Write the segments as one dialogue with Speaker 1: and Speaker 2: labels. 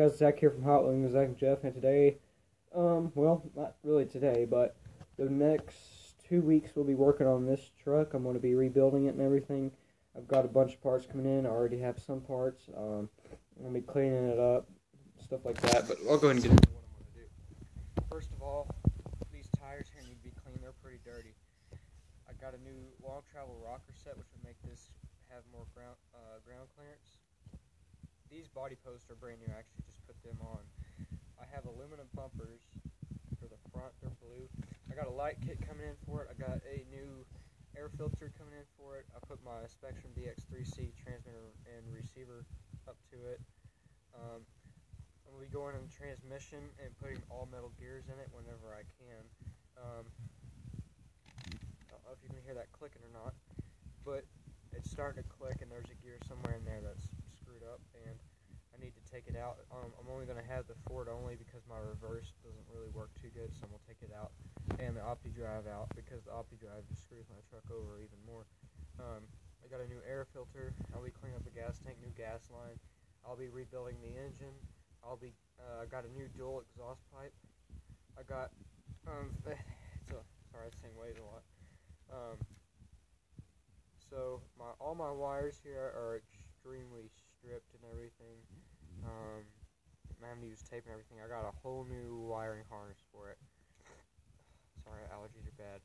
Speaker 1: guys, Zach here from Hot Wings, Zach and Jeff, and today, well, not really today, but the next 2 weeks we'll be working on this truck. I'm going to be rebuilding it and everything. I've got a bunch of parts coming in. I already have some parts. I'm going to be cleaning it up, stuff like that, but I'll go ahead and get into what I'm going to do. First of all, these tires here need to be cleaned. They're pretty dirty. I got a new long travel rocker set, which would make this have more ground clearance. These body posts are brand new. I actually just put them on. I have aluminum bumpers for the front. They're blue. I got a light kit coming in for it. I got a new air filter coming in for it. I put my Spectrum DX3C transmitter and receiver up to it. I'm going to be going in the transmission and putting all metal gears in it whenever I can. I don't know if you can hear that clicking or not, but it's starting to click, and there's a gear somewhere in there that's screwed up, and I need to take it out. I'm only going to have the forward only because my reverse doesn't really work too good, so I'm going to take it out, and the Opti drive out because the Opti drive just screws my truck over even more. I got a new air filter. I'll be cleaning up the gas tank, new gas line. I'll be rebuilding the engine. I got a new dual exhaust pipe. I got sorry, this thing weighs a lot. So all my wires here are extremely stripped and everything. I'm having to use tape and everything. I got a whole new wiring harness for it. Sorry, allergies are bad.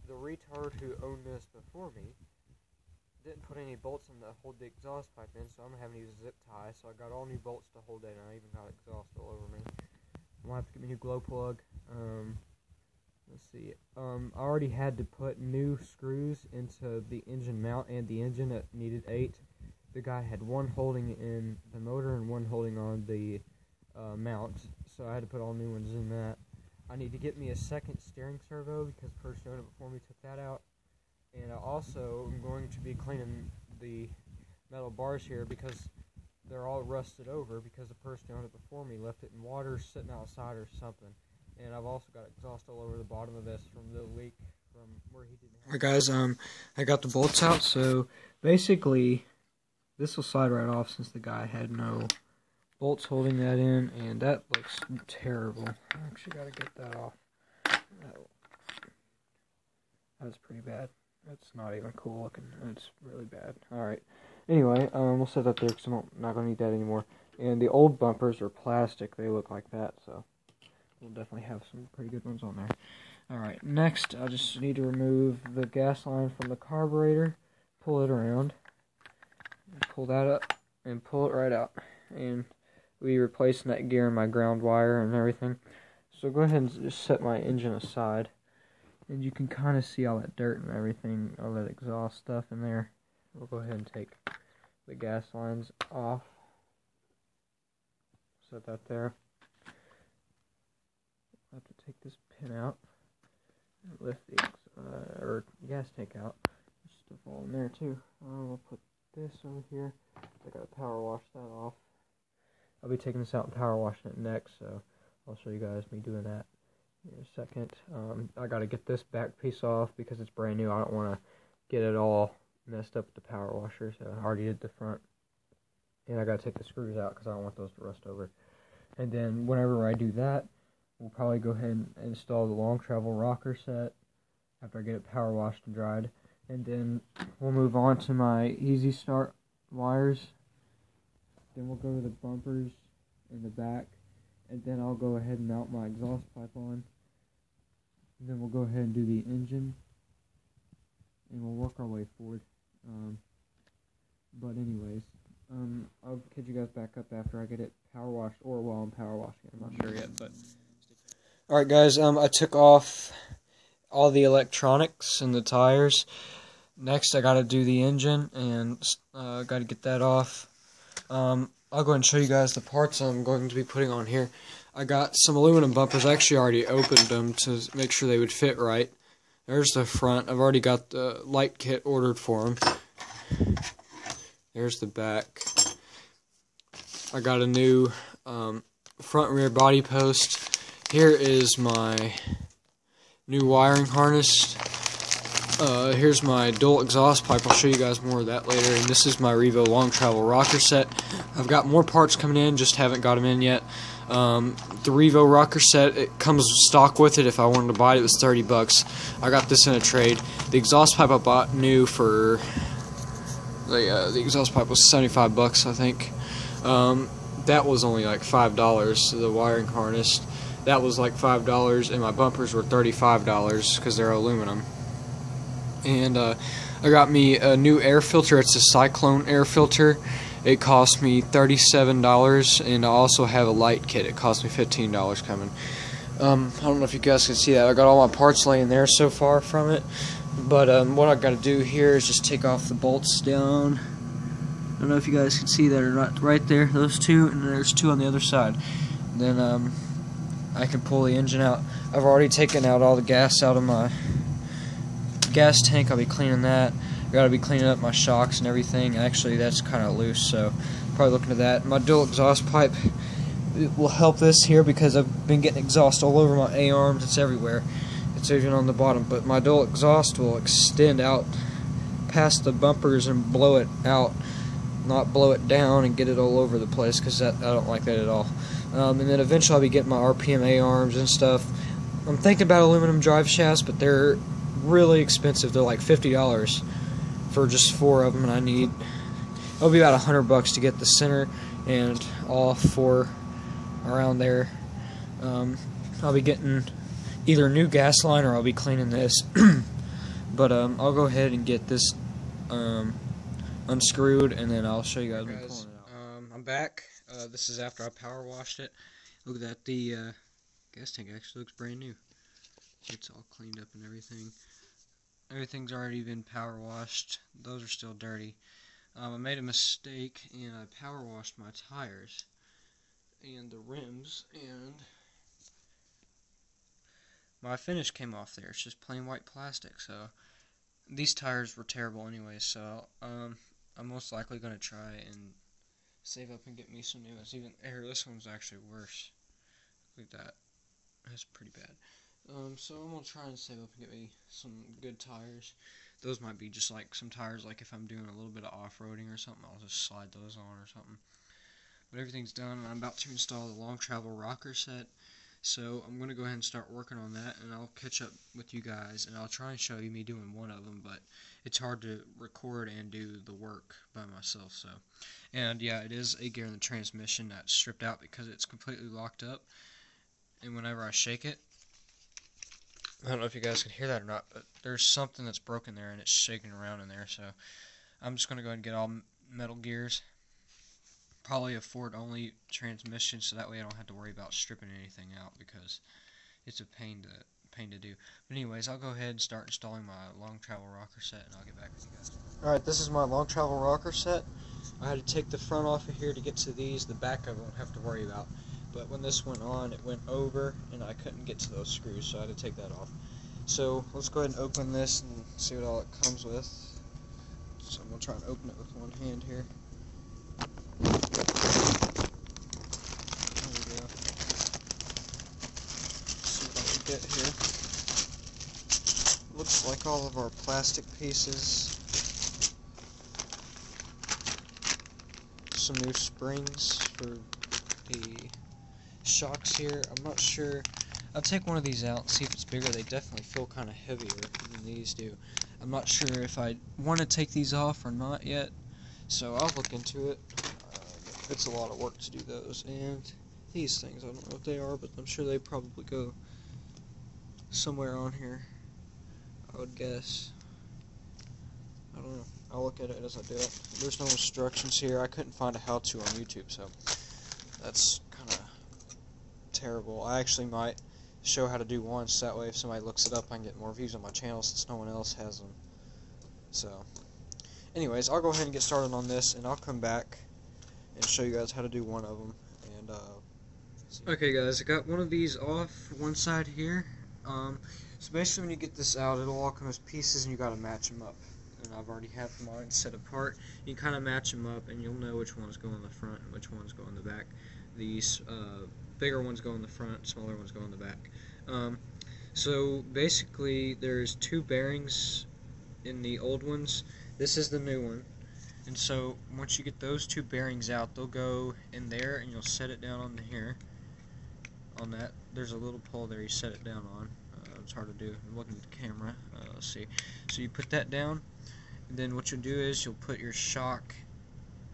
Speaker 1: The retard who owned this before me didn't put any bolts in to hold the exhaust pipe in, so I'm having to use a zip tie. So I got all new bolts to hold it, and I even got exhaust all over me. I'm gonna have to get me a new glow plug. Let's see. I already had to put new screws into the engine mount and the engine. That needed 8. The guy had one holding in the motor and one holding on the mount, so I had to put all new ones in that. I need to get me a second steering servo because the person who owned it before me took that out. And I also am going to be cleaning the metal bars here because they're all rusted over because the person who owned it before me left it in water sitting outside or something. And I've also got exhaust all over the bottom of this from the leak from where he didn't have. Alright guys, I got the bolts out, so basically this will slide right off since the guy had no bolts holding that in, and that looks terrible. I actually got to get that off. That's pretty bad. That's not even cool looking. It's really bad. Alright. Anyway, we'll set that there because I'm not going to need that anymore. And the old bumpers are plastic. They look like that, so we'll definitely have some pretty good ones on there. Alright, next I just need to remove the gas line from the carburetor, pull it around, pull that up, and pull it right out. And we replacing that gear in my ground wire and everything. So go ahead and just set my engine aside. And you can kind of see all that dirt and everything, all that exhaust stuff in there. We'll go ahead and take the gas lines off. Set that there. I'll have to take this pin out and lift the gas tank out. There's stuff all in there too. We'll put this over here. I gotta power wash that off. I'll be taking this out and power washing it next, so I'll show you guys me doing that in a second. I gotta get this back piece off because it's brand new. I don't want to get it all messed up with the power washer, so I already did the front. And I gotta take the screws out because I don't want those to rust over. And then whenever I do that, we'll probably go ahead and install the long travel rocker set after I get it power washed and dried. And then we'll move on to my easy start wires. Then we'll go to the bumpers in the back. And then I'll go ahead and mount my exhaust pipe on. And then we'll go ahead and do the engine. And we'll work our way forward. But anyways, I'll catch you guys back up after I get it power washed, or while I'm power washing it. I'm not sure yet, but alright guys, I took off all the electronics and the tires. Next I gotta do the engine, and gotta get that off. I'll go ahead and show you guys the parts I'm going to be putting on here. I got some aluminum bumpers. I actually already opened them to make sure they would fit right. There's the front. I've already got the light kit ordered for them. There's the back. I got a new front and rear body post. Here is my new wiring harness. Here's my dual exhaust pipe. I'll show you guys more of that later. And this is my Revo long travel rocker set. I've got more parts coming in, just haven't got them in yet. The Revo rocker set, it comes stock with it. If I wanted to buy it, it was 30 bucks. I got this in a trade. The exhaust pipe I bought new for the exhaust pipe was 75 bucks, I think. That was only like $5. The wiring harness, that was like $5, and my bumpers were $35 because they're aluminum. And I got me a new air filter. It's a Cyclone air filter. It cost me $37, and I also have a light kit. It cost me $15 coming. I don't know if you guys can see that. I got all my parts laying there so far from it. But what I got to do here is just take off the bolts down. I don't know if you guys can see that or not. Right there, those two, and there's two on the other side. Then I can pull the engine out. I've already taken out all the gas out of my gas tank. I'll be cleaning that. I gotta be cleaning up my shocks and everything. Actually, that's kind of loose, so probably looking at that. My dual exhaust pipe, it will help this here because I've been getting exhaust all over my A-arms. It's everywhere. It's even on the bottom. But my dual exhaust will extend out past the bumpers and blow it out, not blow it down and get it all over the place, because I don't like that at all. And then eventually I'll be getting my RPM A-arms and stuff. I'm thinking about aluminum drive shafts, but they're really expensive. They're like $50 for just 4 of them, and it'll be about $100 to get the center and all 4 around there. I'll be getting either a new gas line or I'll be cleaning this. But I'll go ahead and get this unscrewed, and then I'll show you guys. Guys, I'm back. This is after I power washed it. Look at that. The gas tank actually looks brand new. It's all cleaned up and everything. Everything's already been power washed. Those are still dirty. I made a mistake and I power washed my tires and the rims, and my finish came off there. It's just plain white plastic. So these tires were terrible anyway, so I'm most likely going to try and save up and get me some new ones. Even here, this one's actually worse. Look at that. That's pretty bad. So I'm going to try and save up and get me some good tires. Those might be just like some tires, like if I'm doing a little bit of off-roading or something, I'll just slide those on or something. But everything's done, and I'm about to install the long travel rocker set. So I'm going to go ahead and start working on that, and I'll catch up with you guys, and I'll try and show you me doing one of them, but it's hard to record and do the work by myself. So, and yeah, it is a gear in the transmission that's stripped out because it's completely locked up, and whenever I shake it, I don't know if you guys can hear that or not, but there's something that's broken there and it's shaking around in there. So I'm just going to go ahead and get all metal gears. Probably a Ford only transmission, so that way I don't have to worry about stripping anything out, because it's a pain to do. But anyways, I'll go ahead and start installing my long travel rocker set, and I'll get back with you guys. Alright, this is my long travel rocker set. I had to take the front off of here to get to these. The back I won't have to worry about. But when this went on, it went over, and I couldn't get to those screws, so I had to take that off. So let's go ahead and open this and see what all it comes with. So I'm going to try and open it with one hand here. There we go. Let's see what I can get here. Looks like all of our plastic pieces. Some new springs for the shocks here. I'm not sure. I'll take one of these out and see if it's bigger. They definitely feel kind of heavier than these do. I'm not sure if I want to take these off or not yet, so I'll look into it. It's a lot of work to do those. And these things, I don't know what they are, but I'm sure they probably go somewhere on here, I would guess. I don't know. I'll look at it as I do it. There's no instructions here. I couldn't find a how-to on YouTube, so that's kind of terrible. I actually might show how to do one, so that way if somebody looks it up, I can get more views on my channel since no one else has them. So, anyways, I'll go ahead and get started on this, and I'll come back and show you guys how to do one of them. And okay, guys, I got one of these off one side here. So basically, when you get this out, it'll all come as pieces, and you got to match them up. And I've already have mine set apart. You kind of match them up, and you'll know which ones go in the front and which ones go in the back. These bigger ones go in the front, smaller ones go in the back. So basically, there's 2 bearings in the old ones. This is the new one. And so once you get those two bearings out, they'll go in there, and you'll set it down on here. On that, there's a little pole there you set it down on. It's hard to do. I'm looking at the camera. Let's see. So you put that down, and then what you'll do is you'll put your shock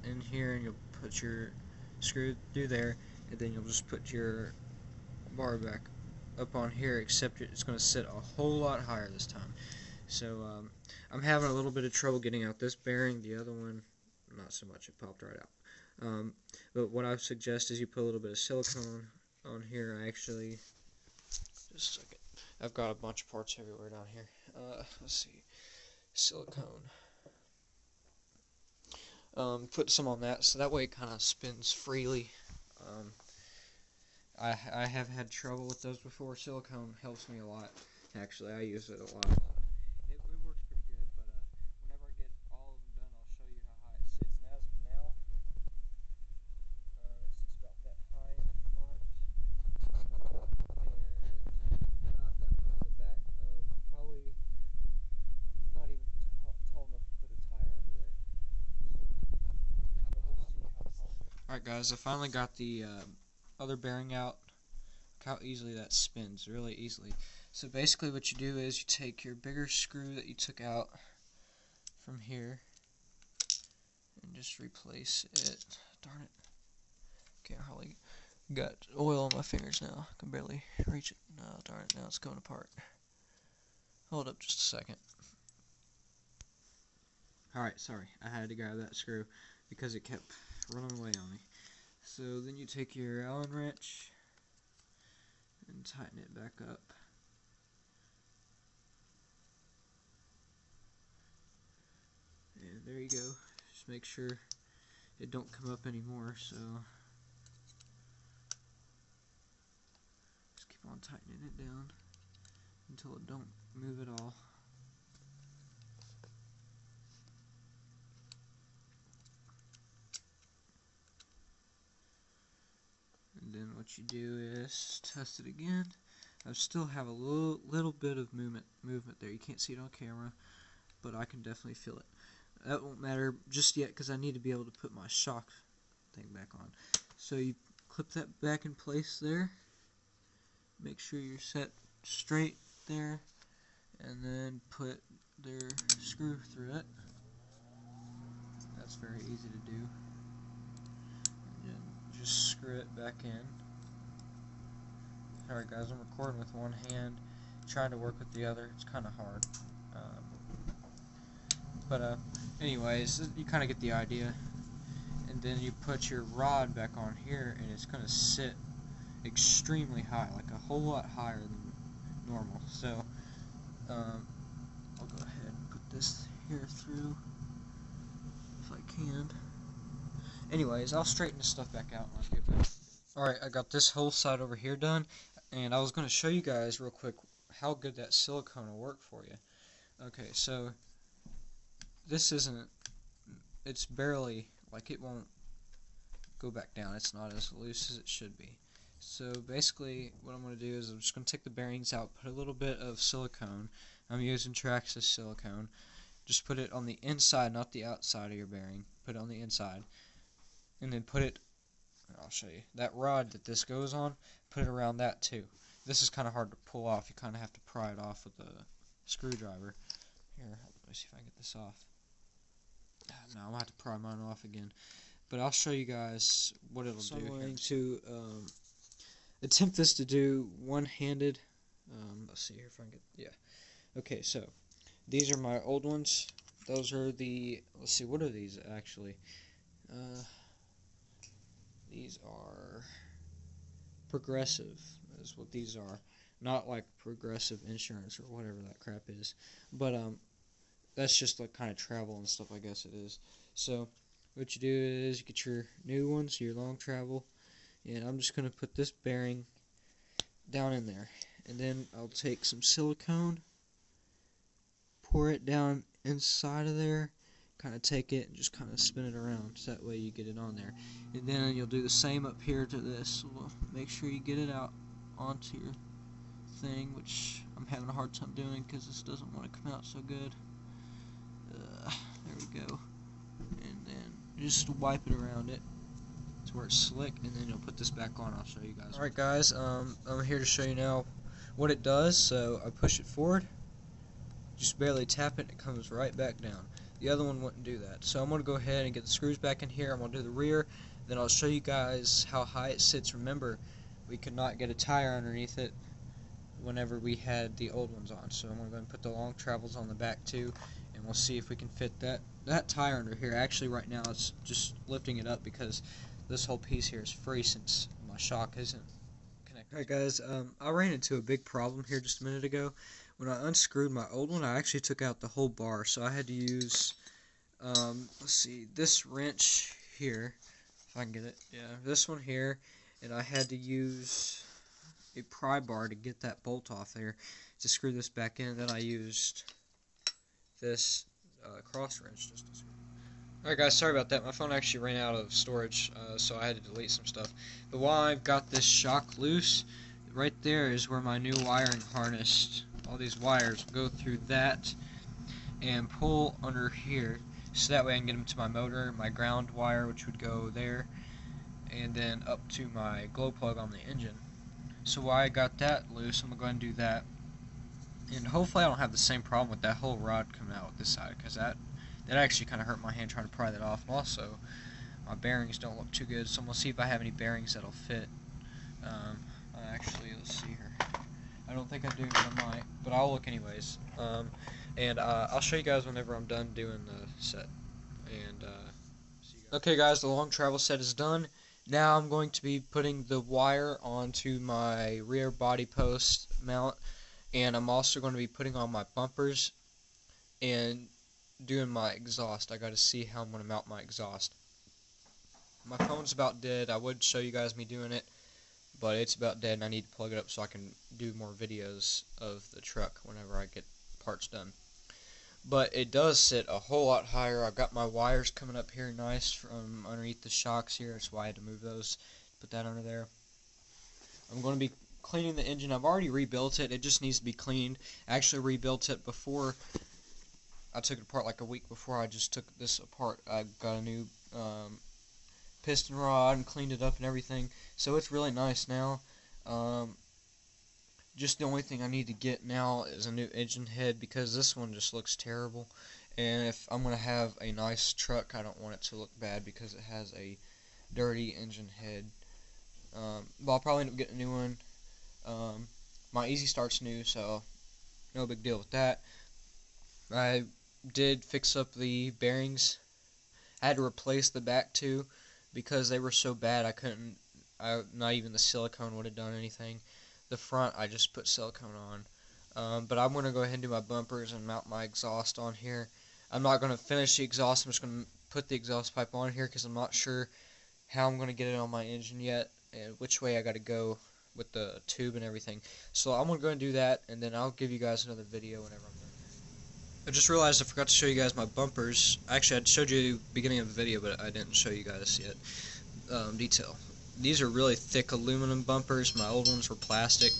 Speaker 1: in here, and you'll put your screw through there, and then you'll just put your bar back up on here, except it's going to sit a whole lot higher this time. So I'm having a little bit of trouble getting out this bearing. The other one, not so much. It popped right out. But what I suggest is you put a little bit of silicone on here. I actually, just a second, I've got a bunch of parts everywhere down here. Let's see, silicone. Put some on that, so that way it kind of spins freely. I have had trouble with those before. Silicone helps me a lot. Actually, I use it a lot. It works pretty good, but whenever I get all of them done, I'll show you how high it sits. And as of now, it sits about that high in the front, and about that high in the back. Probably not even tall enough to put a tire under there. But we'll see how tall it is. Alright guys, I finally got the other bearing out. Look how easily that spins, really easily. So basically what you do is you take your bigger screw that you took out from here and just replace it. Darn it. Can't hardly got oil on my fingers now. I can barely reach it. No, darn it, now it's going apart. Hold up just a second. Alright, sorry. I had to grab that screw because it kept running away on me. So then you take your Allen wrench and tighten it back up. And there you go. Just make sure it don't come up anymore, so just keep on tightening it down until it don't move at all. And then what you do is test it again. I still have a little bit of movement there. You can't see it on camera, but I can definitely feel it. That won't matter just yet because I need to be able to put my shock thing back on. So you clip that back in place there. Make sure you're set straight there, and then put their screw through it. That's very easy to do. And then just screw it back in. Alright guys, I'm recording with one hand, trying to work with the other. It's kind of hard. But anyways, you kind of get the idea. And then you put your rod back on here, and it's going to sit extremely high, like a whole lot higher than normal. So I'll go ahead and put this here through if I can. Anyways, I'll straighten this stuff back out when I get back. Alright, I got this whole side over here done, and I was going to show you guys real quick how good that silicone will work for you. Okay, so this isn't, it's barely, like it won't go back down. It's not as loose as it should be. So basically what I'm going to do is I'm just going to take the bearings out, put a little bit of silicone. I'm using Traxxas silicone. Just put it on the inside, not the outside of your bearing. Put it on the inside. And then put it, I'll show you, that rod that this goes on, put it around that too. This is kind of hard to pull off. You kind of have to pry it off with a screwdriver. Here, let me see if I can get this off. No, I'm going to have to pry mine off again. But I'll show you guys what it'll do. I'm going to attempt this to do one-handed. Let's see here if I can get, yeah. Okay, so these are my old ones. Those are the, let's see, what are these actually? These are Progressive, is what these are. Not like Progressive Insurance or whatever that crap is. But that's just like kind of travel and stuff, I guess it is. So what you do is you get your new ones, your long travel, and I'm just going to put this bearing down in there. And then I'll take some silicone, pour it down inside of there, kind of take it and just kind of spin it around, so that way you get it on there. And then you'll do the same up here to this. Well, make sure you get it out onto your thing, which I'm having a hard time doing because this doesn't want to come out so good. There we go. And then just wipe it around it to where it's slick, and then you'll put this back on. I'll show you guys. Alright guys, I'm here to show you now what it does. So I push it forward, just barely tap it, and it comes right back down. The other one wouldn't do that. So I'm going to go ahead and get the screws back in here. I'm going to do the rear, then I'll show you guys how high it sits. Remember, we could not get a tire underneath it whenever we had the old ones on. So I'm going to go and put the long travels on the back too, and we'll see if we can fit that tire under here. Actually right now it's just lifting it up because this whole piece here is free since my shock isn't connected. Alright guys, I ran into a big problem here just a minute ago. When I unscrewed my old one, I actually took out the whole bar, so I had to use let's see, this wrench here, if I can get it. Yeah, this one here, and I had to use a pry bar to get that bolt off there to screw this back in. Then I used this cross wrench just to screw. Alright guys, sorry about that. My phone actually ran out of storage, so I had to delete some stuff. But while I've got this shock loose, right there is where my new wiring harness, all these wires go through that and pull under here, so that way I can get them to my motor, my ground wire, which would go there, and then up to my glow plug on the engine. So while I got that loose, I'm going to go ahead and do that. And hopefully I don't have the same problem with that whole rod coming out with this side, because that actually kind of hurt my hand trying to pry that off. And also, my bearings don't look too good, so I'm going to see if I have any bearings that'll fit. Actually, let's see here. I don't think I do, but I might. But I'll look anyways. And I'll show you guys whenever I'm done doing the set. And see you guys. Okay guys, the long travel set is done. Now I'm going to be putting the wire onto my rear body post mount, and I'm also going to be putting on my bumpers and doing my exhaust. I got to see how I'm going to mount my exhaust. My phone's about dead. I would show you guys me doing it, but it's about dead and I need to plug it up so I can do more videos of the truck whenever I get parts done. But it does sit a whole lot higher. I've got my wires coming up here nice from underneath the shocks here. That's why I had to move those, put that under there. I'm going to be cleaning the engine. I've already rebuilt it. It just needs to be cleaned. I actually rebuilt it before. I took it apart like a week before I just took this apart. I got a new piston rod and cleaned it up and everything. So it's really nice now. Just the only thing I need to get now is a new engine head, because this one just looks terrible. And if I'm going to have a nice truck, I don't want it to look bad because it has a dirty engine head. But I'll probably end up getting a new one. My Easy Start's new, so no big deal with that. I did fix up the bearings. I had to replace the back two because they were so bad not even the silicone would have done anything. The front I just put silicone on. But I'm going to go ahead and do my bumpers and mount my exhaust on here. I'm not going to finish the exhaust. I'm just going to put the exhaust pipe on here because I'm not sure how I'm going to get it on my engine yet and which way I got to go with the tube and everything. So I'm going to go and do that, and then I'll give you guys another video whenever I'm done. I just realized I forgot to show you guys my bumpers. Actually, I showed you at the beginning of the video, but I didn't show you guys yet. Detail. These are really thick aluminum bumpers. My old ones were plastic,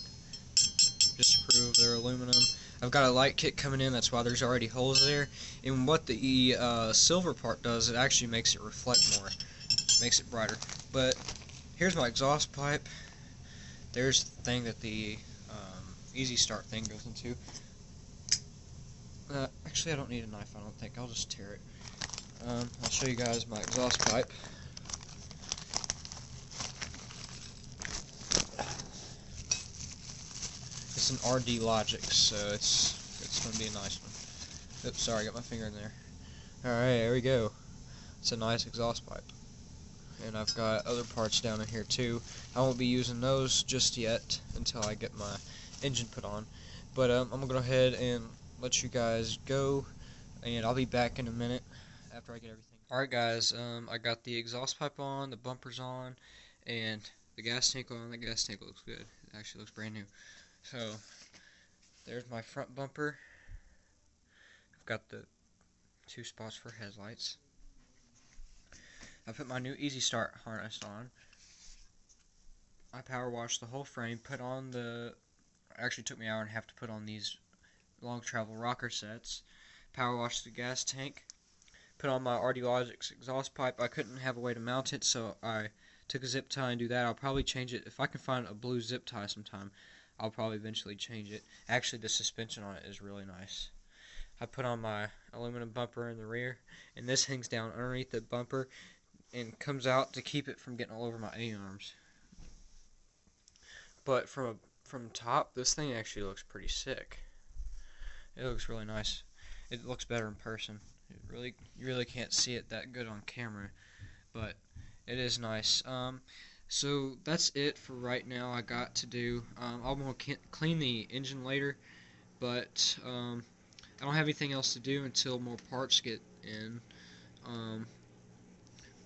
Speaker 1: just to prove they're aluminum. I've got a light kit coming in, that's why there's already holes there. And what the silver part does, it actually makes it reflect more, makes it brighter. But here's my exhaust pipe. There's the thing that the Easy Start thing goes into. Actually, I don't need a knife, I don't think. I'll just tear it. I'll show you guys my exhaust pipe. It's an RD Logic, so it's going to be a nice one. Oops, sorry, I got my finger in there. Alright, there we go. It's a nice exhaust pipe. And I've got other parts down in here too. I won't be using those just yet until I get my engine put on. But I'm going to go ahead and let you guys go, and I'll be back in a minute after I get everything. Alright guys, I got the exhaust pipe on, the bumpers on, and the gas tank on. The gas tank looks good. It actually looks brand new. So, there's my front bumper. I've got the 2 spots for headlights. I put my new Easy Start harness on. I power washed the whole frame, put on the, actually took me an hour and a half to put on these long travel rocker sets. power wash the gas tank. Put on my Radiologix exhaust pipe. I couldn't have a way to mount it, so I took a zip tie and do that. I'll probably change it. If I can find a blue zip tie sometime, I'll probably eventually change it. Actually, the suspension on it is really nice. I put on my aluminum bumper in the rear, and this hangs down underneath the bumper and comes out to keep it from getting all over my A-arms. But from top, this thing actually looks pretty sick. It looks really nice. It looks better in person. You really can't see it that good on camera, but it is nice. So that's it for right now. I got to do. I'm gonna clean the engine later, but I don't have anything else to do until more parts get in.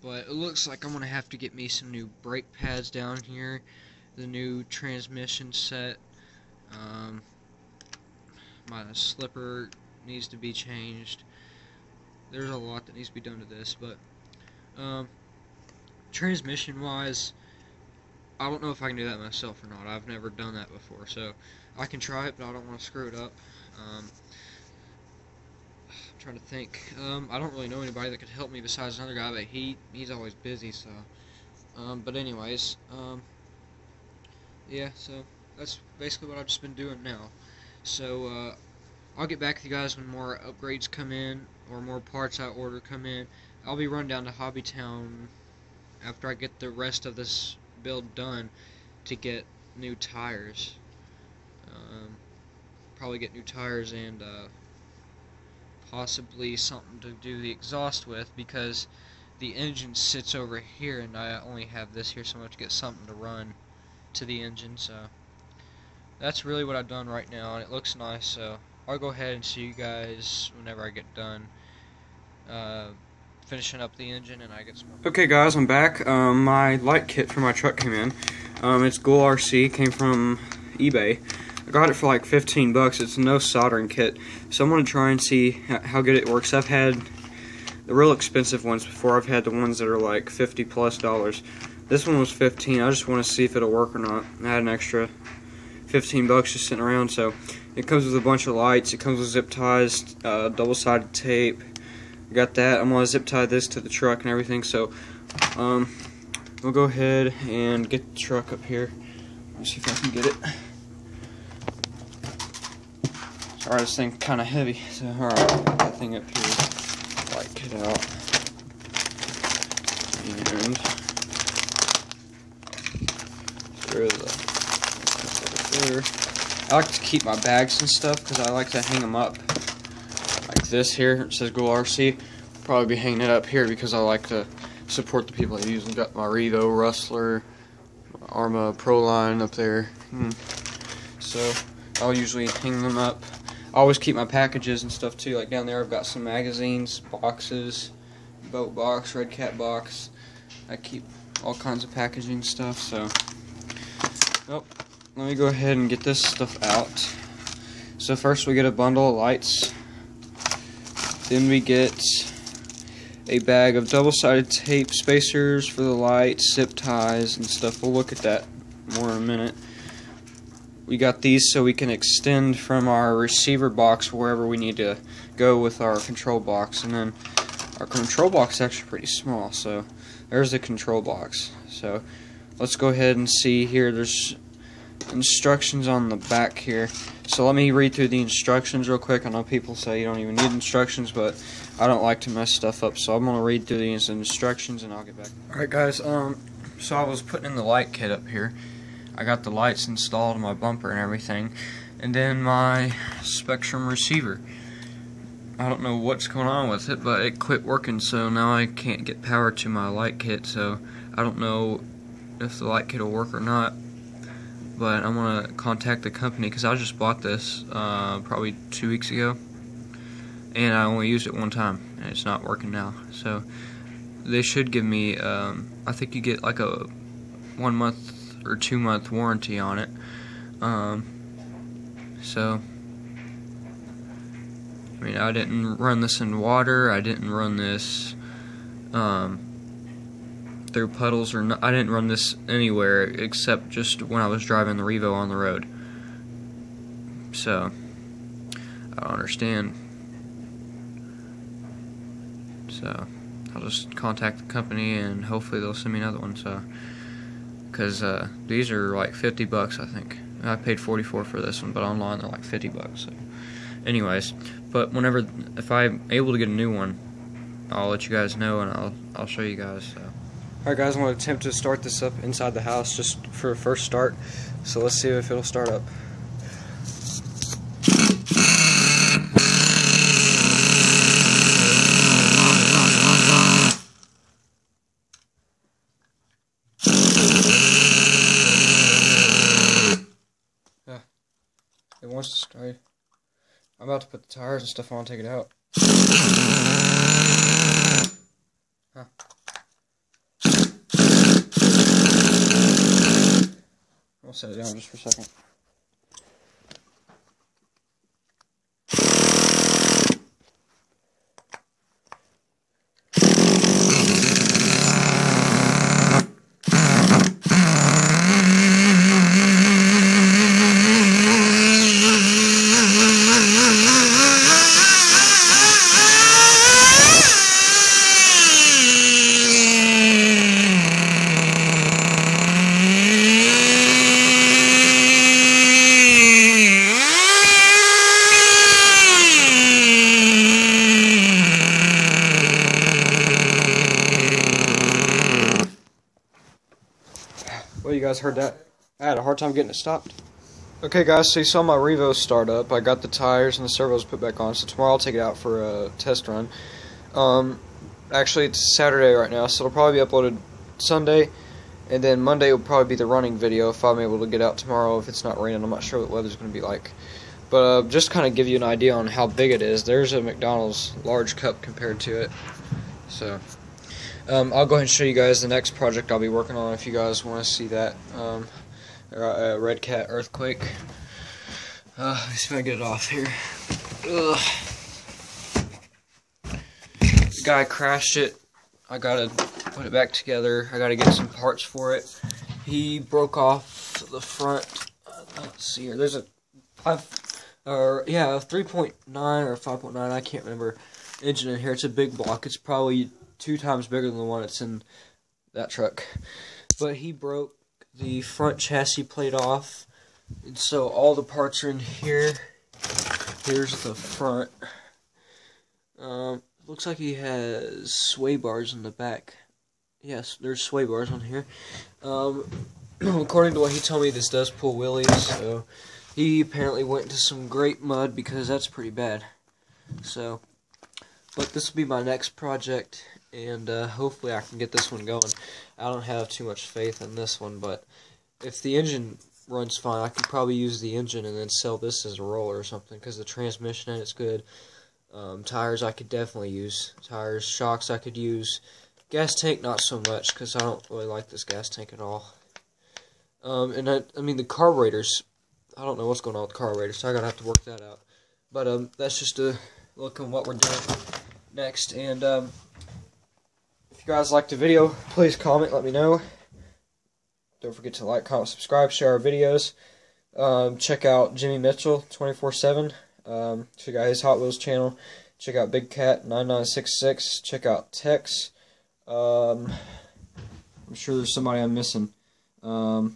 Speaker 1: But it looks like I'm gonna have to get me some new brake pads down here, the new transmission set. My slipper needs to be changed. There's a lot that needs to be done to this, but transmission wise, I don't know if I can do that myself or not. I've never done that before, so I can try it, but I don't want to screw it up. I'm trying to think. I don't really know anybody that could help me besides another guy, but he's always busy, so but anyways, yeah, so that's basically what I've just been doing now. So I'll get back with you guys when more upgrades come in or more parts I order come in. I'll be run down to Hobbytown after I get the rest of this build done to get new tires. Probably get new tires and possibly something to do the exhaust with, because the engine sits over here and I only have this here, so I'm going to get something to run to the engine. So that's really what I've done right now, and it looks nice. So I'll go ahead and see you guys whenever I get done finishing up the engine and I get some more. Okay guys, I'm back. My light kit for my truck came in. It's Goal RC, came from eBay. I got it for like 15 bucks. It's no soldering kit, so I'm going to try and see how good it works. I've had the real expensive ones before. I've had the ones that are like $50+. This one was 15. I just want to see if it'll work or not. I had an extra 15 bucks just sitting around. So it comes with a bunch of lights. It comes with zip ties, double-sided tape. I got that. I'm going to zip tie this to the truck and everything. So we'll go ahead and get the truck up here. Let me see if I can get it. Sorry, this thing's kind of heavy. So alright, put that thing up here. Light kit out. And there's there. I like to keep my bags and stuff because I like to hang them up like this here. It says Goal RC. I'll probably be hanging it up here because I like to support the people I use. I've got my Revo, Rustler, Arma Pro line up there. So I'll usually hang them up. I always keep my packages and stuff too. Like down there I've got some magazines, boxes, boat box, red cat box. I keep all kinds of packaging stuff. So let me go ahead and get this stuff out. So first we get a bundle of lights. Then we get a bag of double-sided tape spacers for the lights, zip ties and stuff. We'll look at that more in a minute. We got these so we can extend from our receiver box wherever we need to go with our control box. And then our control box is actually pretty small, so there's the control box. So let's go ahead and see here. There's instructions on the back here. So let me read through the instructions real quick. I know people say you don't even need instructions, but I don't like to mess stuff up. So I'm going to read through these instructions and I'll get back. Alright guys, so I was putting in the light kit up here. I got the lights installed in my bumper and everything, and then my Spectrum receiver. I don't know what's going on with it, but it quit working, so now I can't get power to my light kit, so I don't know if the light kit will work or not. But I'm going to contact the company because I just bought this probably 2 weeks ago, and I only used it one time, and it's not working now. So they should give me, I think you get like a 1 month or 2 month warranty on it. So I mean, I didn't run this in water. I didn't run this through puddles, or I didn't run this anywhere except just when I was driving the Revo on the road. So I don't understand So I'll just contact the company and hopefully they'll send me another one. So, because these are like $50, I think. I paid $44 for this one, but online they're like $50. So, anyways, but if I'm able to get a new one, I'll let you guys know and I'll show you guys. So. Alright guys, I'm going to attempt to start this up inside the house just for a first start. So let's see if it'll start up. It wants to start. I'm about to put the tires and stuff on, take it out. Huh. I'll set it down just for a second. Well, you guys heard that. I had a hard time getting it stopped. Okay guys, so you saw my revo start up. I got the tires and the servos put back on, so tomorrow I'll take it out for a test run. Actually it's Saturday right now, so it'll probably be uploaded Sunday, and then Monday will probably be the running video if I'm able to get out tomorrow if it's not raining. I'm not sure what the weather's going to be like. But just kind of give you an idea on how big it is. There's a McDonald's large cup compared to it. So I'll go ahead and show you guys the next project I'll be working on if you guys want to see that. Red Cat Earthquake. Let me see if I can get it off here. The guy crashed it. I gotta put it back together. I gotta get some parts for it. He broke off the front. Let's see here. There's a 3.9 or 5.9. I can't remember. Engine in here. It's a big block. It's probably 2 times bigger than the one that's in that truck. But he broke the front chassis plate off, and so all the parts are in here. Here's the front. Looks like he has sway bars in the back. Yes, there's sway bars on here. According to what he told me, this does pull wheelies, so he apparently went into some great mud because that's pretty bad. So, but this will be my next project, and hopefully I can get this one going. I don't have too much faith in this one, but if the engine runs fine, I could probably use the engine and then sell this as a roller or something, because the transmission in it's good. Tires I could definitely use. Tires, shocks I could use. Gas tank not so much, because I don't really like this gas tank at all. And I mean the carburetors, I don't know what's going on with the carburetors, so I gotta have to work that out. But that's just a look at what we're doing next. And if you guys liked the video, please comment, let me know. Don't forget to like, comment, subscribe, share our videos. Check out Jimmy Mitchell 24/7. Check out his Hot Wheels channel. Check out Big Cat 9966. Check out Tex. I'm sure there's somebody I'm missing. If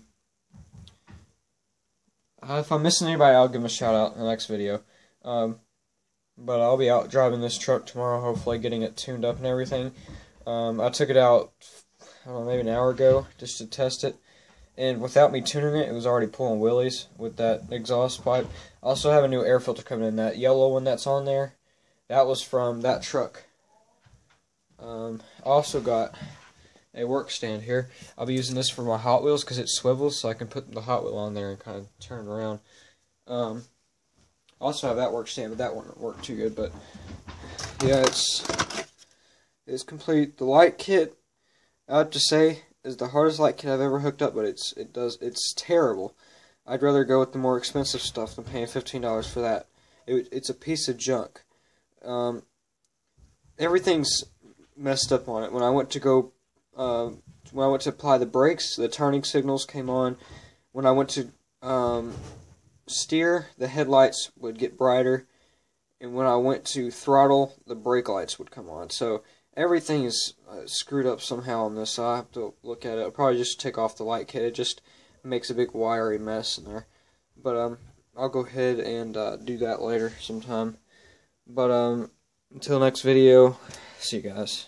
Speaker 1: I'm missing anybody, I'll give them a shout out in the next video. But I'll be out driving this truck tomorrow, hopefully getting it tuned up and everything. I took it out, I don't know, maybe an hour ago just to test it. And without me tuning it, it was already pulling wheelies with that exhaust pipe. I also have a new air filter coming in. That yellow one that's on there, that was from that truck. I also got a work stand here. I'll be using this for my Hot Wheels because it swivels, so I can put the Hot Wheel on there and kind of turn it around. I also have that work stand, but that won't work too good. But yeah, it's complete. The light kit, I have to say, is the hardest light kit I've ever hooked up, but it's terrible. I'd rather go with the more expensive stuff than paying $15 for that. It's a piece of junk. Everything's messed up on it. When I went to apply the brakes, the turning signals came on. When I went to steer, the headlights would get brighter, and when I went to throttle, the brake lights would come on. So everything is screwed up somehow on this, so I have to look at it. I'll probably just take off the light kit. It just makes a big wiry mess in there. But I'll go ahead and do that later sometime. But until next video, see you guys.